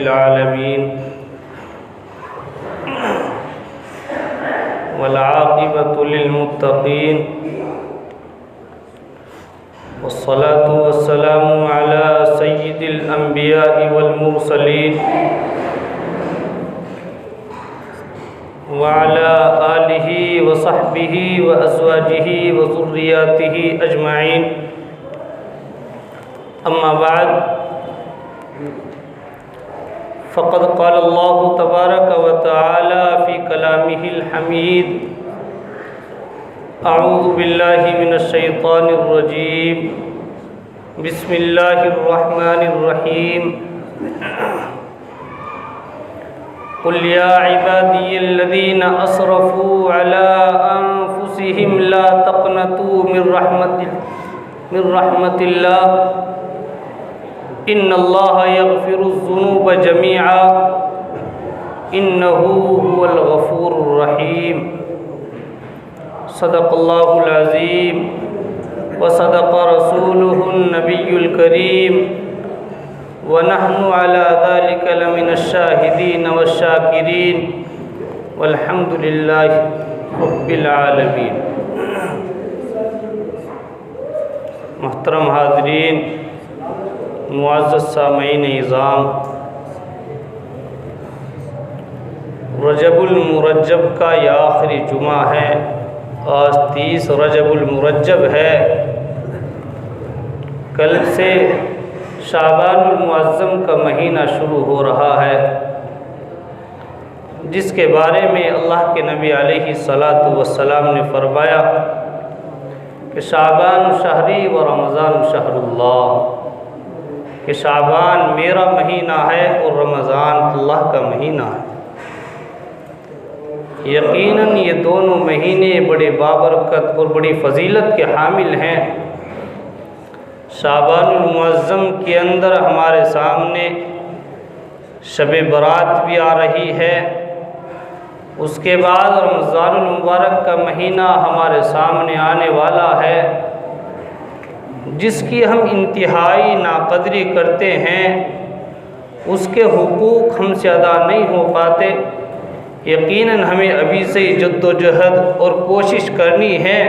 العالمين والعاقبة للمتقين والصلاة والسلام على سيد الأنبياء والمرسلين وعلى آله وصحبه وأزواجه وذرياته أجمعين أما بعد فقد قال الله تبارك وتعالى في كلامه الحميد أعوذ بالله من الشيطان الرجيم بسم الله الرحمن الرحيم قل يا عبادي الذين أسرفوا على أنفسهم لا تقنطوا من رحمة الله إن الله يغفر الذنوب جميعا إنه هو الغفور الرحيم صدق الله العظيم وصدق رسوله النبي الكريم ونحن على ذلك لمن الشاهدين والشاكرين والحمد لله رب العالمين۔ محترم حاضرین، معزز سامعین اعظام، رجب المرجب کا یہ آخری جمعہ ہے۔ آج 30 رجب المرجب ہے۔ کل سے شعبان المعظم کا مہینہ شروع ہو رہا ہے، جس کے بارے میں اللہ کے نبی علیہ السلام نے فرمایا کہ شعبان شہری و رمضان شہر اللہ، کہ شعبان میرا مہینہ ہے اور رمضان اللہ کا مہینہ ہے۔ یقیناً یہ دونوں مہینے بڑے بابرکت اور بڑی فضیلت کے حامل ہیں۔ شعبان المعظم کے اندر ہمارے سامنے شب برات بھی آ رہی ہے، اس کے بعد رمضان المبارک کا مہینہ ہمارے سامنے آنے والا ہے، جس کی ہم انتہائی ناقدری کرتے ہیں، اس کے حقوق ہم سے ادا نہیں ہو پاتے۔ یقیناً ہمیں ابھی سے جد و جہد اور کوشش کرنی ہے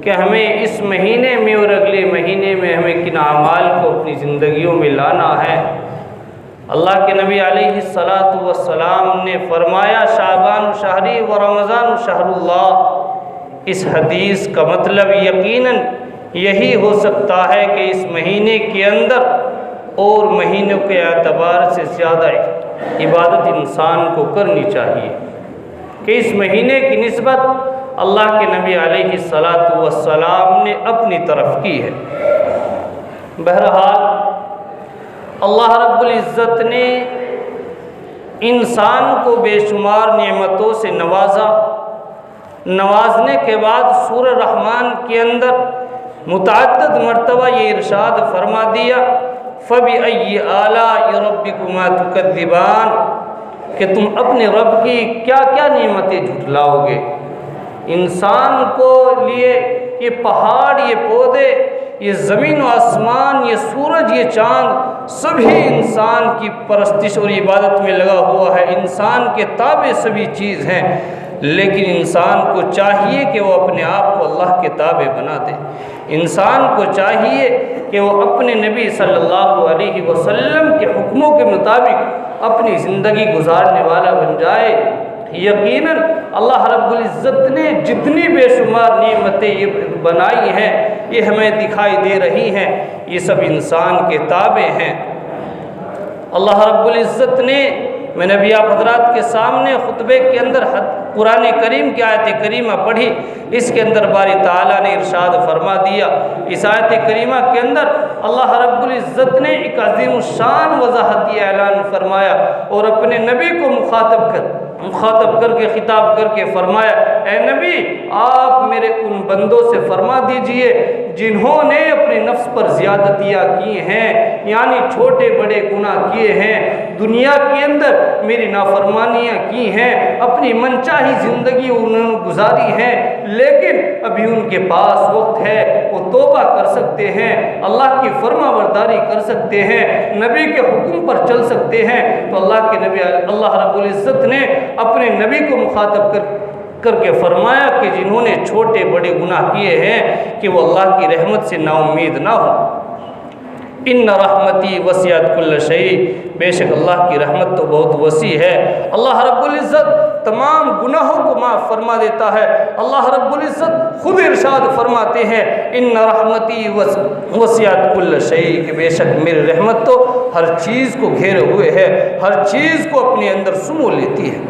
کہ ہمیں اس مہینے میں اور اگلے مہینے میں ہمیں کن اعمال کو اپنی زندگیوں میں لانا ہے۔ اللہ کے نبی علیہ السلام نے فرمایا شعبان شہری و رمضان شہر اللہ۔ اس حدیث کا مطلب یقیناً یہی ہو سکتا ہے کہ اس مہینے کے اندر اور مہینوں کے اعتبار سے زیادہ عبادت انسان کو کرنی چاہیے، کہ اس مہینے کی نسبت اللہ کے نبی علیہ السلام نے اپنی طرف کی ہے۔ بہرحال اللہ رب العزت نے انسان کو بے شمار نعمتوں سے نوازا۔ نوازنے کے بعد سورہ رحمان کے اندر متعدد مرتبہ یہ ارشاد فرما دیا فَبِأَيِّ آلَاءِ رَبِّكُمَا تُكَذِّبَانِ، کہ تم اپنے رب کی کیا کیا نعمتیں جھٹلاؤ گے۔ انسان کو لیے یہ پہاڑ، یہ پودے، یہ زمین و آسمان، یہ سورج، یہ چاند، سبھی انسان کی پرستش اور عبادت میں لگا ہوا ہے۔ انسان کے تابع سبھی چیز ہیں، لیکن انسان کو چاہیے کہ وہ اپنے آپ کو اللہ کے تابع بنا دے۔ انسان کو چاہیے کہ وہ اپنے نبی صلی اللہ علیہ وسلم کے حکموں کے مطابق اپنی زندگی گزارنے والا بن جائے۔ یقیناً اللہ رب العزت نے جتنی بے شمار نعمتیں یہ بنائی ہیں، یہ ہمیں دکھائی دے رہی ہیں، یہ سب انسان کے تابع ہیں۔ اللہ رب العزت نے، میں نے ابھی آپ حضرات کے سامنے خطبے کے اندر قرآن کریم کی آیت کریمہ پڑھی، اس کے اندر باری تعالیٰ نے ارشاد فرما دیا۔ اس آیت کریمہ کے اندر اللہ رب العزت نے ایک عظیم الشان وضاحتی اعلان فرمایا اور اپنے نبی کو مخاطب کر کے خطاب کر کے فرمایا، اے نبی آپ میرے ان بندوں سے فرما دیجئے جنہوں نے اپنے نفس پر زیادتیاں کی ہیں، یعنی چھوٹے بڑے گناہ کیے ہیں، دنیا کے اندر میری نافرمانیاں کی ہیں، اپنی منچاہی زندگی انہوں نے گزاری ہیں، لیکن ابھی ان کے پاس وقت ہے، وہ توبہ کر سکتے ہیں، اللہ کی فرما برداری کر سکتے ہیں، نبی کے حکم پر چل سکتے ہیں۔ تو اللہ کے نبی اللہ رب العزت نے اپنے نبی کو مخاطب کر کے فرمایا کہ جنہوں نے چھوٹے بڑے گناہ کیے ہیں کہ وہ اللہ کی رحمت سے نا امید نہ ہو۔ ان رحمتی وسعت کل شیء، بے شک اللہ کی رحمت تو بہت وسیع ہے۔ اللہ رب العزت تمام گناہوں کو معاف فرما دیتا ہے۔ اللہ رب العزت خود ارشاد فرماتے ہیں ان رحمتی وسعت کل شیء، کہ بے شک میری رحمت تو ہر چیز کو گھیرے ہوئے ہے، ہر چیز کو اپنے اندر سمو لیتی ہے۔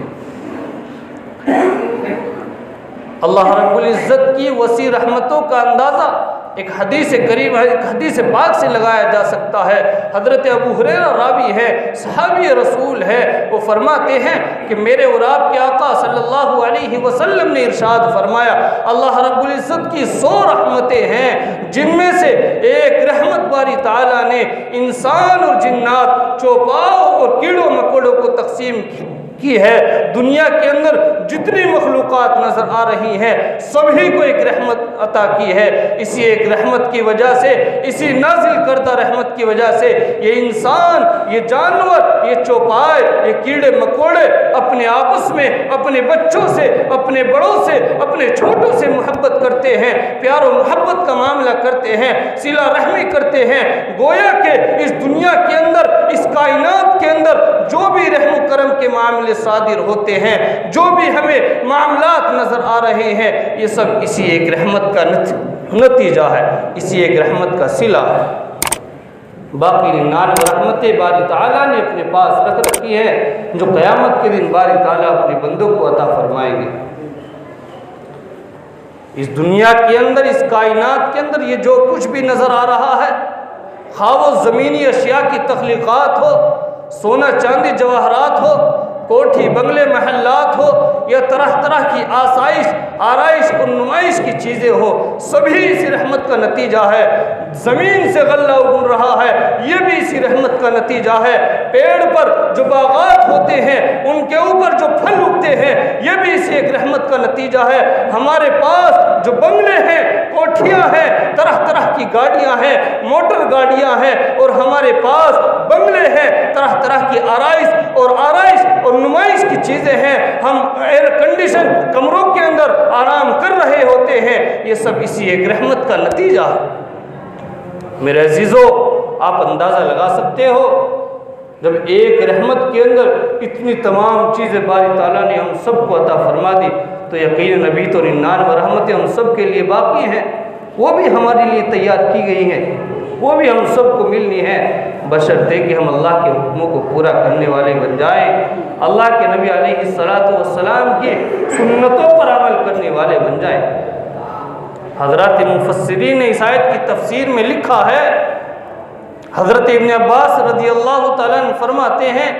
اللہ رب العزت کی وسیع رحمتوں کا اندازہ ایک حدیث کریم ہے، ایک حدیث پاک سے لگایا جا سکتا ہے۔ حضرت ابو ہریرہ راوی ہے، صحابی رسول ہے، وہ فرماتے ہیں کہ میرے اور آپ کے آقا صلی اللہ علیہ وسلم نے ارشاد فرمایا اللہ رب العزت کی 100 رحمتیں ہیں، جن میں سے ایک رحمت باری تعالیٰ نے انسان اور جنات، چوپاؤں اور کیڑوں مکوڑوں کو تقسیم کی ہے۔ دنیا کے اندر جتنی مخلوقات نظر آ رہی ہیں سبھی کو ایک رحمت عطا کی ہے۔ اسی ایک رحمت کی وجہ سے، اسی نازل کردہ رحمت کی وجہ سے یہ انسان، یہ جانور، یہ چوپائے، یہ کیڑے مکوڑے اپنے آپس میں، اپنے بچوں سے، اپنے بڑوں سے، اپنے چھوٹوں سے محبت کرتے ہیں، پیار و محبت کا معاملہ کرتے ہیں، صلہ رحمی کرتے ہیں۔ گویا کہ اس دنیا کے اندر، اس کائنات کے اندر جو بھی رحم و کرم کے معاملے صادر ہوتے ہیں، جو بھی ہمیں معاملات نظر آ رہے ہیں، یہ سب اسی ایک رحمت کا نتیجہ ہے، اسی ایک رحمت کا صلہ ہے۔ باقی 99 رحمتیں باری تعالیٰ نے اپنے پاس رکھ رکھی ہیں، جو قیامت کے دن باری تعالیٰ اپنے بندوں کو عطا فرمائیں گے۔ اس دنیا کے اندر، اس کائنات کے اندر یہ جو کچھ بھی نظر آ رہا ہے، خواہ وہ زمینی اشیاء کی تخلیقات ہو، سونا چاندی جواہرات ہو، کوٹھی بنگلے محلات ہو، یا طرح طرح کی آسائش، آرائش اور نمائش کی چیزیں ہو، سبھی اسی رحمت کا نتیجہ ہے۔ زمین سے غلہ اگل رہا ہے، یہ بھی اسی رحمت کا نتیجہ ہے۔ پیڑ پر جو باغات ہوتے ہیں، ان کے اوپر جو پھل اگتے ہیں، یہ بھی اسی ایک رحمت کا نتیجہ ہے۔ ہمارے پاس جو بنگلے ہیں، کوٹھیاں ہیں، طرح طرح کی گاڑیاں ہیں، موٹر گاڑیاں ہیں، اور ہمارے پاس بنگلے ہیں، طرح طرح کی آرائش اور نمائش کی چیزیں ہیں، ہم ایئر کنڈیشن کمروں کے اندر آرام کر رہے ہوتے ہیں، یہ سب اسی ایک رحمت کا نتیجہ ہے۔ میرے عزیزو، آپ اندازہ لگا سکتے ہو جب ایک رحمت کے اندر اتنی تمام چیزیں باری تعالیٰ نے ہم سب کو عطا فرما دی، تو یقیناً ابھی تو 99 رحمتیں ہم سب کے لیے باقی ہیں، وہ بھی ہمارے لیے تیار کی گئی ہیں، وہ بھی ہم سب کو ملنی ہے، بشرطے کہ ہم اللہ کے حکموں کو پورا کرنے والے بن جائیں، اللہ کے نبی علیہ السلام کی سنتوں پر عمل کرنے والے بن جائیں۔ حضرات مفسرین نے اس آیت کی تفسیر میں لکھا ہے، حضرت ابن عباس رضی اللہ تعالیٰ عنہ فرماتے ہیں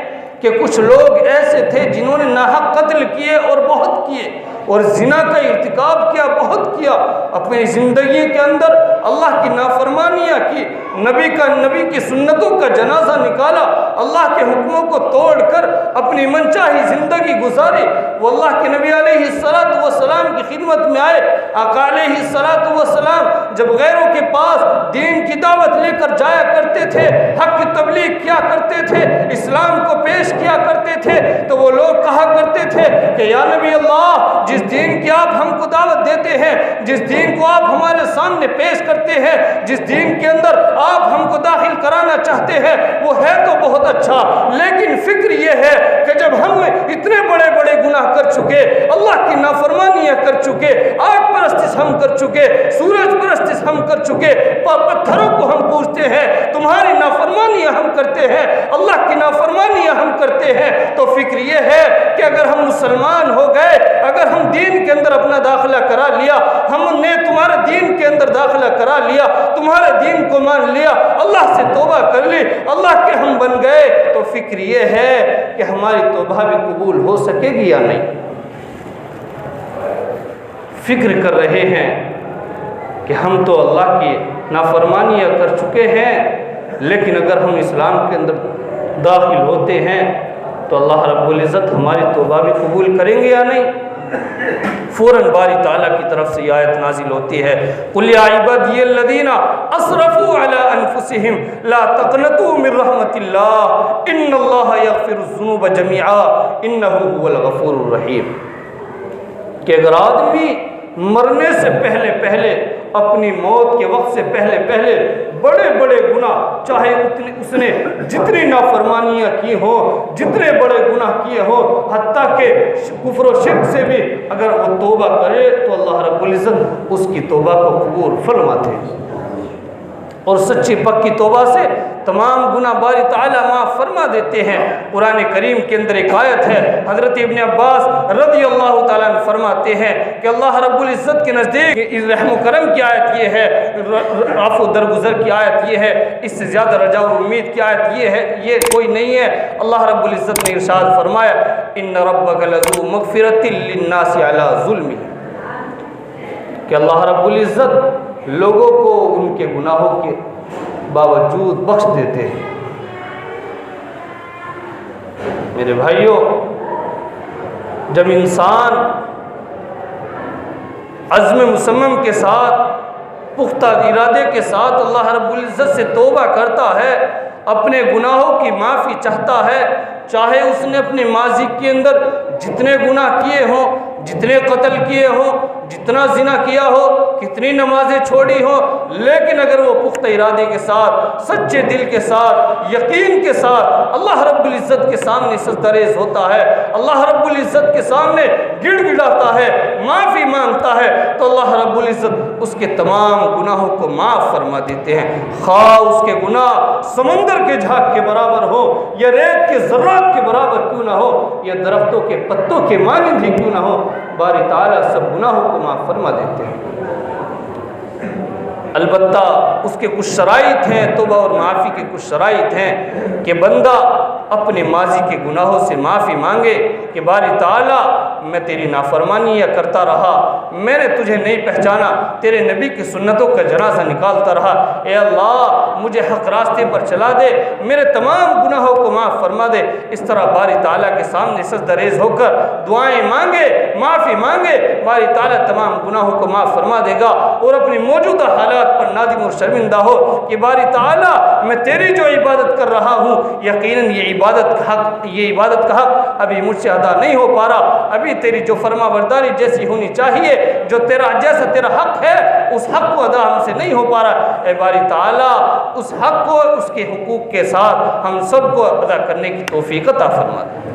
کہ کچھ لوگ ایسے تھے جنہوں نے ناحق قتل کیے اور بہت کیے، اور زنا کا ارتکاب کیا، بہت کیا، اپنی زندگی کے اندر اللہ کی نافرمانیاں کی، نبی کی سنتوں کا جنازہ نکالا، اللہ کے حکموں کو توڑ کر اپنی منچاہی زندگی گزاری۔ وہ اللہ کے نبی علیہ السلام کی خدمت میں آئے۔ آقا علیہ السلام جب غیروں کے پاس دین کی دعوت لے کر جایا کرتے تھے، حق کی تبلیغ کیا کرتے تھے، اسلام کو پیش کیا کرتے تھے، تو وہ لوگ کہا کرتے تھے کہ یا نبی اللہ، جس دین کی آپ ہم کو دعوت دیتے ہیں، جس دین کو آپ ہمارے سامنے پیش کرتے ہیں، جس دین کے اندر آپ ہم کو داخل کرانا چاہتے ہیں، وہ ہے تو بہت اچھا، لیکن فکر یہ ہے کہ جب ہم اتنے بڑے بڑے گناہ کر چکے، اللہ کی نافرمانیاں کر چکے، آگ پرستش ہم کر چکے، سورج پرستش ہم کر چکے، پتھروں کو ہم پوجتے ہیں، تمہاری نافرمانیاں ہم کرتے ہیں، اللہ کی نافرمانیاں ہم کرتے ہیں، تو فکر یہ ہے کہ اگر ہم مسلمان ہو گئے، اگر ہم دین کے اندر اپنا داخلہ کرا لیا، ہم نے تمہارے دین کے اندر داخلہ کرا لیا، تمہارے دین کو مان لیا، اللہ سے توبہ کر لی، اللہ کے ہم بن گئے، تو فکر یہ ہے کہ ہماری توبہ بھی قبول ہو سکے گی یا نہیں۔ فکر کر رہے ہیں کہ ہم تو اللہ کی نافرمانیاں کر چکے ہیں، لیکن اگر ہم اسلام کے اندر داخل ہوتے ہیں تو اللہ رب العزت ہماری توبہ بھی قبول کریں گے یا نہیں؟ فوراً باری تعالیٰ کی طرف سے یہ آیت نازل ہوتی ہے، قُلْ يَا عِبَادِيَ الَّذِينَ أَسْرَفُوا عَلَىٰ أَنفُسِهِمْ لَا تَقْنَطُوا مِن رَحْمَةِ اللَّهِ إِنَّ اللَّهَ يَغْفِرُ الذُّنُوبَ جَمِيعًا إِنَّهُ هُوَ الْغَفُورُ الرَّحِيمُ کہ اگر آدمی مرنے سے پہلے اپنی موت کے وقت سے پہلے بڑے بڑے گناہ، چاہے اس نے جتنی نافرمانیاں کی ہوں، جتنے بڑے گناہ کیے ہوں، حتیٰ کہ کفر و شرک سے بھی اگر وہ توبہ کرے تو اللہ رب العزت اس کی توبہ کو قبول فرماتے ہیں، اور سچی پکی توبہ سے تمام گناہ باری تعالیٰ معاف فرما دیتے ہیں۔ قرآن کریم کے اندر ایک آیت ہے، حضرت ابن عباس رضی اللہ تعالیٰ عنہ فرماتے ہیں کہ اللہ رب العزت کے نزدیک رحم و کرم کی آیت یہ ہے، عفو درگزر کی آیت یہ ہے، اس سے زیادہ رجا و امید کی آیت یہ ہے، یہ کوئی نہیں ہے۔ اللہ رب العزت نے ارشاد فرمایا، ان ربک لذو مغفرۃ للناس علی ظلمہم، کہ اللہ رب العزت لوگوں کو ان کے گناہوں کے باوجود بخش دیتے ہیں۔ میرے بھائیوں، جب انسان عزم مصمم کے ساتھ، پختہ ارادے کے ساتھ اللہ رب العزت سے توبہ کرتا ہے، اپنے گناہوں کی معافی چاہتا ہے، چاہے اس نے اپنے ماضی کے اندر جتنے گناہ کیے ہوں، جتنے قتل کیے ہوں، جتنا زنا کیا ہو، کتنی نمازیں چھوڑی ہوں، لیکن اگر وہ پختہ ارادے کے ساتھ، سچے دل کے ساتھ، یقین کے ساتھ اللہ رب العزت کے سامنے سجدریز ہوتا ہے، اللہ رب العزت کے سامنے گڑ گڑاتا ہے، معافی مانگتا ہے، تو اللہ رب العزت اس کے تمام گناہوں کو معاف فرما دیتے ہیں، خواہ اس کے گناہ سمندر کے جھاگ کے برابر ہو، یا ریت کے ذرات کے برابر کیوں نہ ہو، یا درختوں کے پتوں کے مانند ہی کیوں نہ ہو، باری تعالیٰ سب گناہوں کو معاف فرما دیتے ہیں۔ البتہ اس کے کچھ شرائط ہیں، توبہ اور معافی کے کچھ شرائط ہیں کہ بندہ اپنے ماضی کے گناہوں سے معافی مانگے کہ باری تعالیٰ میں تیری نافرمانیاں کرتا رہا، میں نے تجھے نہیں پہچانا، تیرے نبی کی سنتوں کا جنازہ نکالتا رہا، اے اللہ مجھے حق راستے پر چلا دے، میرے تمام گناہوں کو معاف فرما دے۔ اس طرح باری تعالیٰ کے سامنے سجدہ ریز ہو کر دعائیں مانگے، معافی مانگے، باری تعالیٰ تمام گناہوں کو معاف فرما دے گا، اور اپنی موجودہ حالات پر نادم اور شرمندہ ہو کہ باری تعالیٰ میں تیری جو عبادت کر رہا ہوں، یقیناً یہ عبادت کا حق ابھی مجھ سے ادا نہیں ہو پا رہا، ابھی تیری جو فرما برداری جیسی ہونی چاہیے، جو جیسا تیرا حق ہے، اس حق کو ادا ہم سے نہیں ہو پا رہا، اے باری تعالیٰ اس حق کو اس کے حقوق کے ساتھ ہم سب کو ادا کرنے کی توفیق عطا فرما دے۔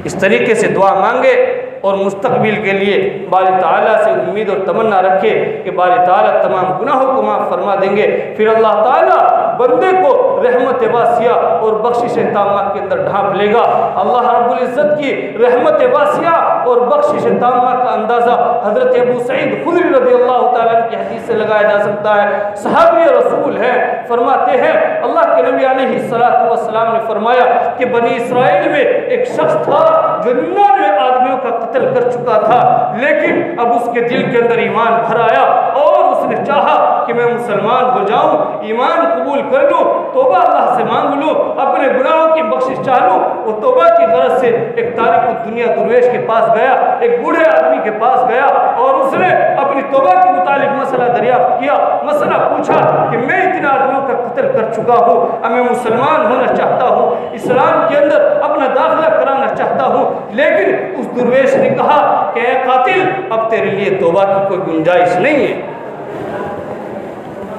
اس طریقے سے دعا مانگے اور مستقبل کے لیے باری تعالیٰ سے امید اور تمنا رکھے کہ باری تعالیٰ تمام گناہوں کو معاف فرما دیں گے، پھر اللہ تعالیٰ بندے کو رحمت واسعہ اور بخشش تامہ کے اندر ڈھانپ لے گا۔ اللہ رب العزت کی رحمت واسعہ اور بخشش تامہ کا اندازہ حضرت ابو سعید خدری رضی اللہ تعالیٰ عنہ کی حدیث سے لگایا جا سکتا ہے، صحابی رسول ہے، فرماتے ہیں اللہ کے نبی علیہ السلام نے فرمایا کہ بنی اسرائیل میں ایک شخص تھا جو 99 آدمیوں کا قتل کر چکا تھا، لیکن اب اس کے دل کے اندر ایمان بھر آیا اور اس نے چاہا کہ میں مسلمان ہو جاؤں، ایمان قبول کر لوں، توبہ اللہ سے مانگ لوں، اپنے گناہوں کی بخشش چاہ لوں۔ وہ توبہ کی غرض سے ایک تارک الدنیا درویش کے پاس گیا، ایک بوڑھے آدمی کے پاس گیا، اور اس نے اپنی توبہ کے متعلق مسئلہ دریافت کیا، مسئلہ پوچھا کہ میں اتنا آدمیوں کا قتل کر چکا ہوں، اب میں مسلمان ہونا چاہتا ہوں، اسلام کے اندر اپنا داخلہ کرانا چاہتا ہوں، لیکن اس درویش نے کہا کہ اے قاتل اب تیرے لیے توبہ کی کوئی گنجائش نہیں ہے،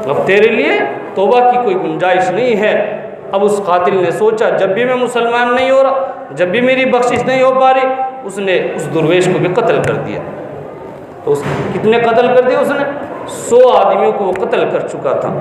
اب تیرے لیے توبہ کی کوئی گنجائش نہیں ہے۔ اب اس قاتل نے سوچا جب بھی میں مسلمان نہیں ہو رہا، جب بھی میری بخشش نہیں ہو پا رہی، اس نے اس درویش کو بھی قتل کر دیا۔ تو کتنے قتل کر دیا اس نے؟ 100 آدمیوں کو وہ قتل کر چکا تھا،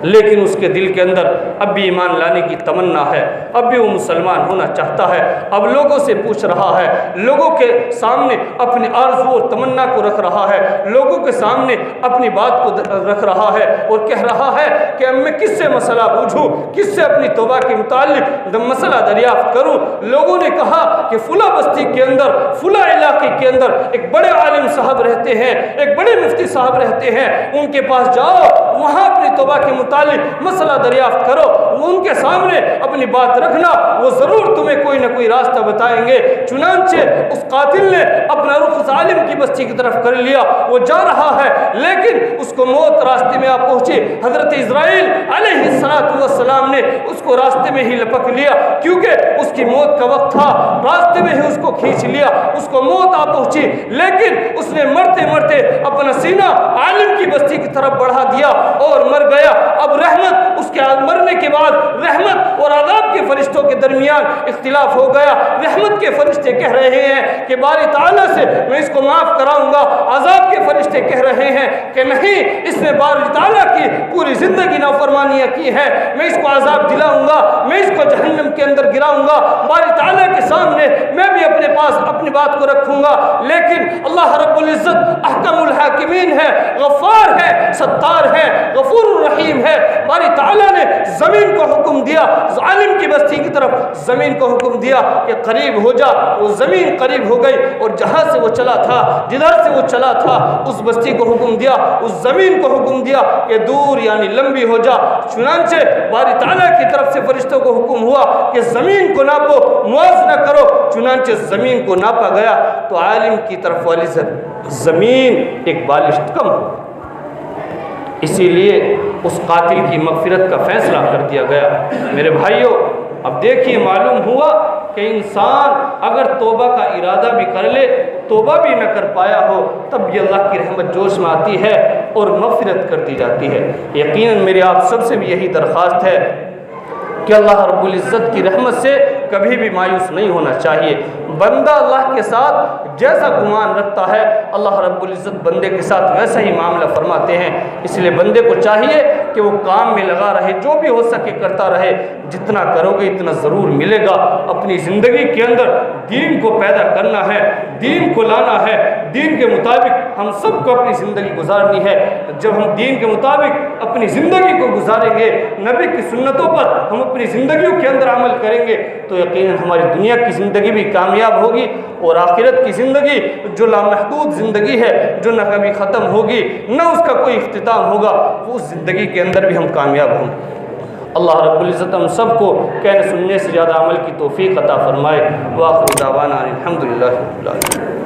لیکن اس کے دل کے اندر اب بھی ایمان لانے کی تمنا ہے، اب بھی وہ مسلمان ہونا چاہتا ہے، اب لوگوں سے پوچھ رہا ہے، لوگوں کے سامنے اپنی آرزو اور تمنا کو رکھ رہا ہے، لوگوں کے سامنے اپنی بات کو رکھ رہا ہے اور کہہ رہا ہے کہ اب میں کس سے مسئلہ پوچھوں، کس سے اپنی توبہ کے متعلق مسئلہ دریافت کروں۔ لوگوں نے کہا کہ فلاں بستی کے اندر، فلاں علاقے کے اندر ایک بڑے عالم صاحب رہتے ہیں، ایک بڑے مفتی صاحب رہتے ہیں، ان کے پاس جاؤ، وہاں اپنی توبہ کے متعلق مسئلہ دریافت کرو، وہ ان کے سامنے اپنی بات رکھنا، وہ ضرور تمہیں کوئی نہ کوئی راستہ بتائیں گے۔ چنانچہ اس قاتل نے اپنا رخ اس عالم کی بستی کی طرف کر لیا، وہ جا رہا ہے لیکن اس کو موت راستے میں آ پہنچی۔ حضرت اسرائیل علیہ السلام نے اس کو راستے میں ہی لپک لیا، کیونکہ اس کی موت کا وقت تھا، راستے میں ہی اس کو کھینچ لیا، اس کو موت آ پہنچی، لیکن اس نے مرتے مرتے اپنا سینہ عالم کی بستی کی طرف بڑھا دیا اور مر گیا۔ اب رحمت، اس کے مرنے کے بعد رحمت اور عذاب کے فرشتوں کے درمیان اختلاف ہو گیا۔ رحمت کے فرشتے کہہ رہے ہیں کہ باری تعالیٰ سے میں اس کو معاف کراؤں گا، عذاب کے فرشتے کہہ رہے ہیں کہ نہیں، اس نے باری تعالیٰ کی پوری زندگی نافرمانیاں کی ہیں، میں اس کو عذاب دلاؤں گا، میں اس کو جہنم کے اندر گراؤں گا، باری تعالیٰ کے سامنے میں بھی اپنے پاس اپنی بات کو رکھوں گا۔ لیکن اللہ رب العزت احکم الحاکمین ہے، غفار ہے، ستار ہے، غفور الرحیم ہے۔ باری تعالیٰ نے زمین کو حکم دیا، عالم کی بستی کی طرف زمین کو حکم دیا کہ قریب ہو جا، وہ زمین قریب ہو گئی، اور جہاں سے وہ چلا تھا، جدھر سے وہ چلا تھا، اس بستی کو حکم دیا، اس زمین کو حکم دیا کہ دور یعنی لمبی ہو جا۔ چنانچہ باری تعالیٰ کی طرف سے فرشتوں کو حکم ہوا کہ زمین کو ناپو، موازنہ کرو۔ چنانچہ زمین کو ناپا گیا تو عالم کی طرف والی زمین ایک بالشت کم ہو، اسی لیے اس قاتل کی مغفرت کا فیصلہ کر دیا گیا۔ میرے بھائیوں، اب دیکھیے، معلوم ہوا کہ انسان اگر توبہ کا ارادہ بھی کر لے، توبہ بھی نہ کر پایا ہو، تب بھی اللہ کی رحمت جوش میں آتی ہے اور مغفرت کر دی جاتی ہے۔ یقیناً میرے آپ سب سے بھی یہی درخواست ہے کہ اللہ رب العزت کی رحمت سے کبھی بھی مایوس نہیں ہونا چاہیے۔ بندہ اللہ کے ساتھ جیسا گمان رکھتا ہے، اللہ رب العزت بندے کے ساتھ ویسا ہی معاملہ فرماتے ہیں۔ اس لیے بندے کو چاہیے کہ وہ کام میں لگا رہے، جو بھی ہو سکے کرتا رہے، جتنا کرو گے اتنا ضرور ملے گا۔ اپنی زندگی کے اندر دین کو پیدا کرنا ہے، دین کو لانا ہے، دین کے مطابق ہم سب کو اپنی زندگی گزارنی ہے۔ جب ہم دین کے مطابق اپنی زندگی کو گزاریں گے، نبی کی سنتوں پر ہم اپنی زندگیوں کے اندر عمل کریں گے، تو یقیناً ہماری دنیا کی زندگی بھی کامیاب ہوگی، اور آخرت کی زندگی جو لامحدود زندگی ہے، جو نہ کبھی ختم ہوگی، نہ اس کا کوئی اختتام ہوگا، اس زندگی کے اندر بھی ہم کامیاب ہوں گے۔ اللہ رب العزت ہم سب کو کہنے سننے سے زیادہ عمل کی توفیق عطا فرمائے۔ وآخر دعوانا الحمدللہ رب العالمین۔